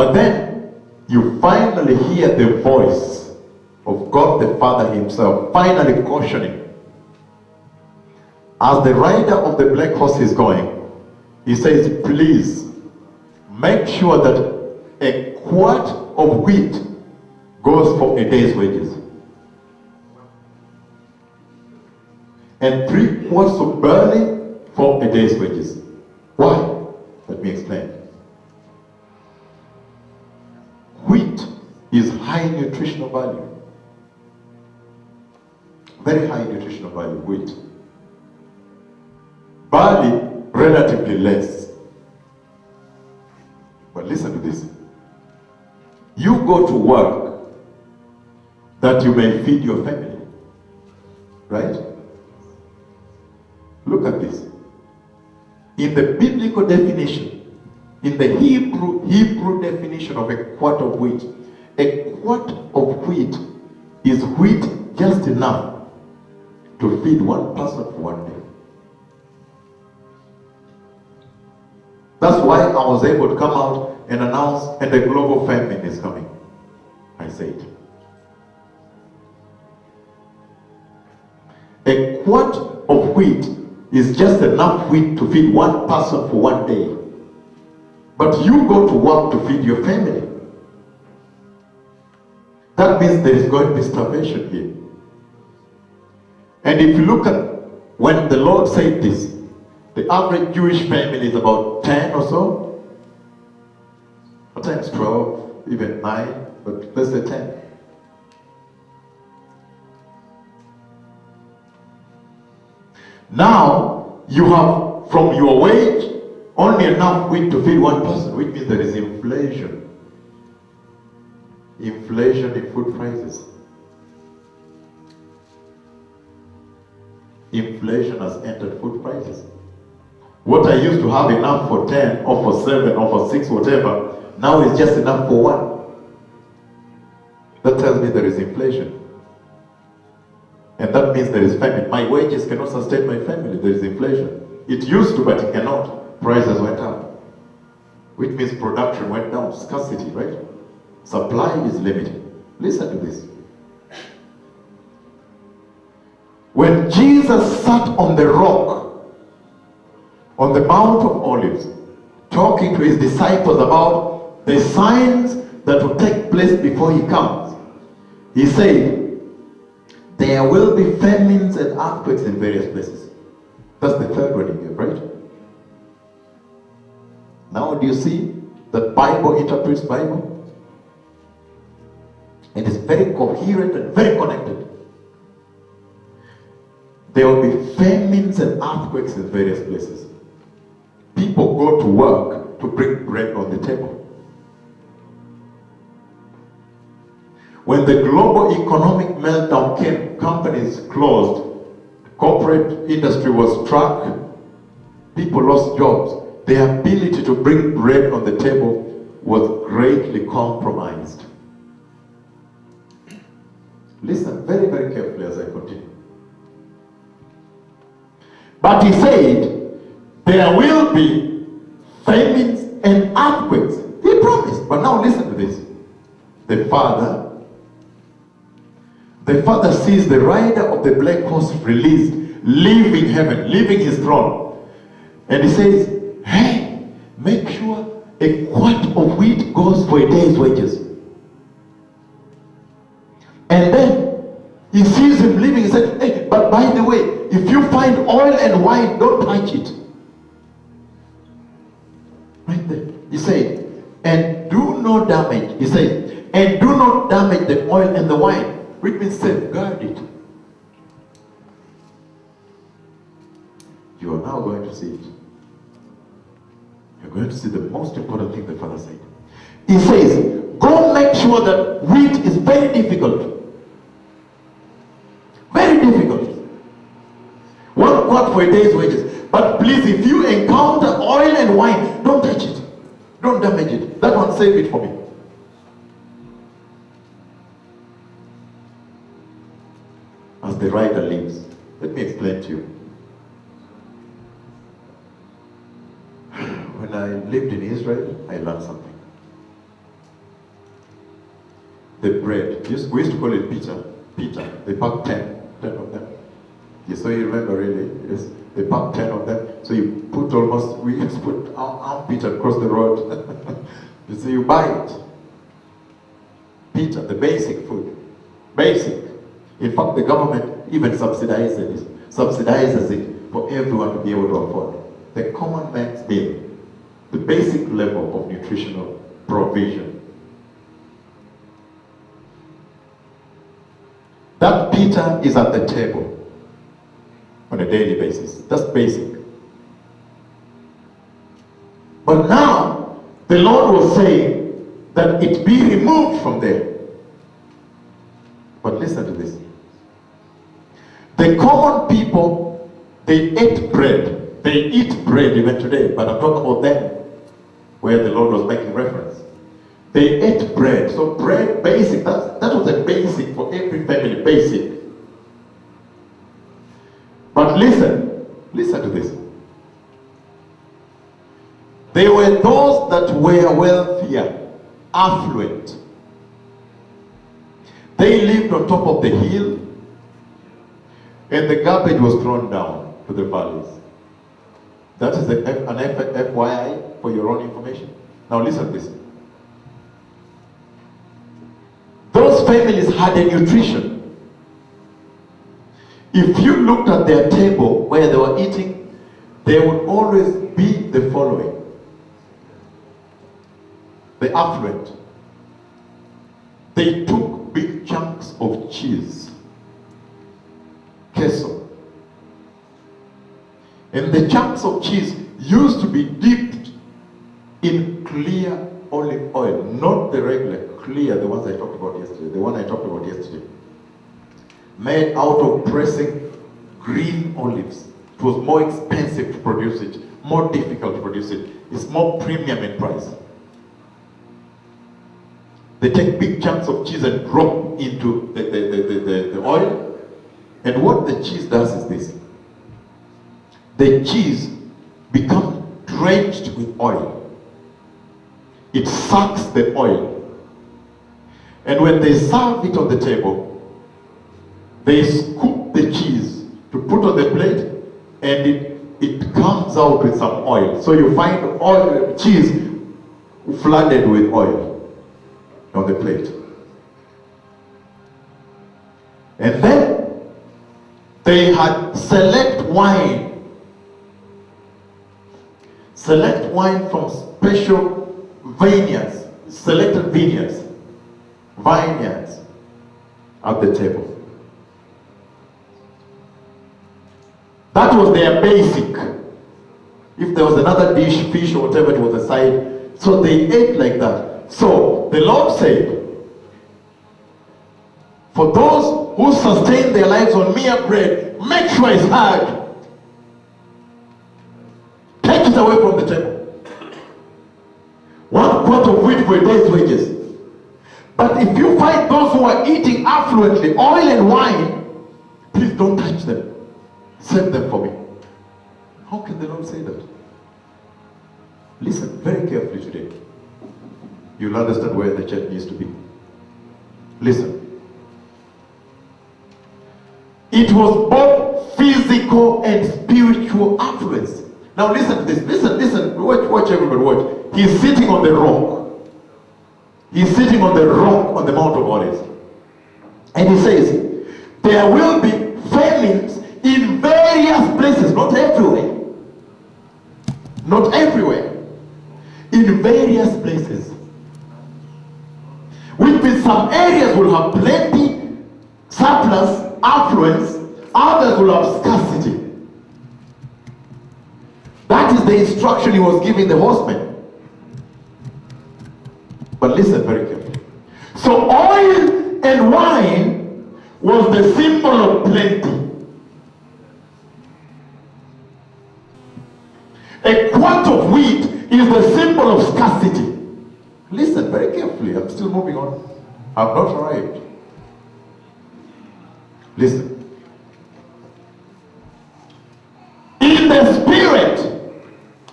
But then you finally hear the voice of God the Father himself, finally cautioning. As the rider of the black horse is going, he says, please make sure that a quart of wheat goes for a day's wages. And 3 quarts of barley for a day's wages. Why? Let me explain. Wheat is high nutritional value. Very high nutritional value, wheat. Barley, relatively less. But listen to this. You go to work that you may feed your family. Right? Look at this. In the biblical definition, in the Hebrew definition of a quart of wheat, a quart of wheat is wheat just enough to feed one person for one day. That's why I was able to come out and announce, and the global famine is coming. I said. A quart of wheat is just enough wheat to feed one person for one day. But you go to work to feed your family. That means there is going to be starvation here. And if you look at when the Lord said this, the average Jewish family is about 10 or so. Sometimes 12, even 9, but let's say 10. Now, you have from your wage only enough wheat to feed one person, which means there is inflation. Inflation in food prices. Inflation has entered food prices. What I used to have enough for 10 or for 7 or for 6, whatever, now is just enough for 1. That tells me there is inflation. And that means there is famine. My wages cannot sustain my family. There is inflation. It used to, but it cannot. Prices went up. Which means production went down. Scarcity, right? Supply is limited. Listen to this. When Jesus sat on the rock, on the Mount of Olives, talking to his disciples about the signs that will take place before he comes, he said, there will be famines and earthquakes in various places. That's the third one in here, right? Now do you see that Bible interprets Bible? And it's very coherent and very connected. There will be famines and earthquakes in various places. People go to work to bring bread on the table. When the global economic meltdown came, companies closed, corporate industry was struck, people lost jobs. Their ability to bring bread on the table was greatly compromised. Listen very, very carefully as I continue. But he said, there will be famines and earthquakes. He promised. But now listen to this. The Father sees the rider of the black horse released, leaving heaven, leaving his throne. And he says, hey, make sure a quart of wheat goes for a day's wages. And then he sees him leaving. He said, hey, but by the way, if you find oil and wine, don't touch it. Right there. He said, and do not damage. He said, and do not damage the oil and the wine. Which means safeguard it. You are now going to see it. You're going to see the most important thing the Father said. He says, go make sure that wheat is very difficult. Very difficult. 1 quart for a day's wages. But please, if you encounter oil and wine, don't touch it. Don't damage it. That one, save it for me. As the rider leaves, let me explain to you. When I lived in Israel, I learned something. the bread. We used to call it Peter. They packed 10 of them. Yes, so you remember really, yes, they packed 10 of them. So you put we used to put armpit across the road. You see, you buy it. Peter, the basic food. Basic. In fact, the government even subsidizes it for everyone to be able to afford. The common man's meal, the basic level of nutritional provision. That Peter is at the table on a daily basis. That's basic. But now, the Lord was saying that it be removed from there. But listen to this. The common people, they ate bread. They eat bread even today. But I'm talking about them, where the Lord was making reference. They ate bread. So bread, basic, that was a basic for every family, basic. But listen to this. There were those that were wealthier, affluent. They lived on top of the hill, and the garbage was thrown down to the valleys. That is an FYI for your own information. Now listen to this. Those families had a nutrition. If you looked at their table where they were eating, there would always be the following. The affluent. They took big chunks of cheese, queso. And the chunks of cheese used to be dipped in clear olive oil, not the regular, clear, the ones I talked about yesterday, the one I talked about yesterday. Made out of pressing green olives. It was more expensive to produce it, more difficult to produce it. It's more premium in price. They take big chunks of cheese and drop into the oil. And what the cheese does is this. The cheese becomes drenched with oil. It sucks the oil. And when they serve it on the table, they scoop the cheese to put on the plate, and it comes out with some oil. So you find oil, cheese flooded with oil on the plate. And then they had select wine from special vineyards, selected vineyards at the table. That was their basic. If there was another dish, fish or whatever, it was a side. So they ate like that. So the Lord said, for those who sustain their lives on mere bread, make sure it's hard. Take it away from the table. 1 quart of wheat for a day's wages. But if you find those who are eating affluently, oil and wine, please don't touch them. Send them for me. How can the Lord say that? Listen very carefully today. You'll understand where the church needs to be. Listen. It was both physical and spiritual affluence. Now listen to this. Listen. Watch everybody, watch. He's sitting on the rock. He's sitting on the rock on the Mount of Olives. And he says, there will be famines in various places, not everywhere. Not everywhere. In various places. Which means some areas will have plenty, surplus, affluence, others will have scarcity. That is the instruction he was giving the horsemen. But listen very carefully. So oil and wine was the symbol of plenty. A quart of wheat is the symbol of scarcity. Listen very carefully. I'm still moving on. I've not arrived. Listen. In the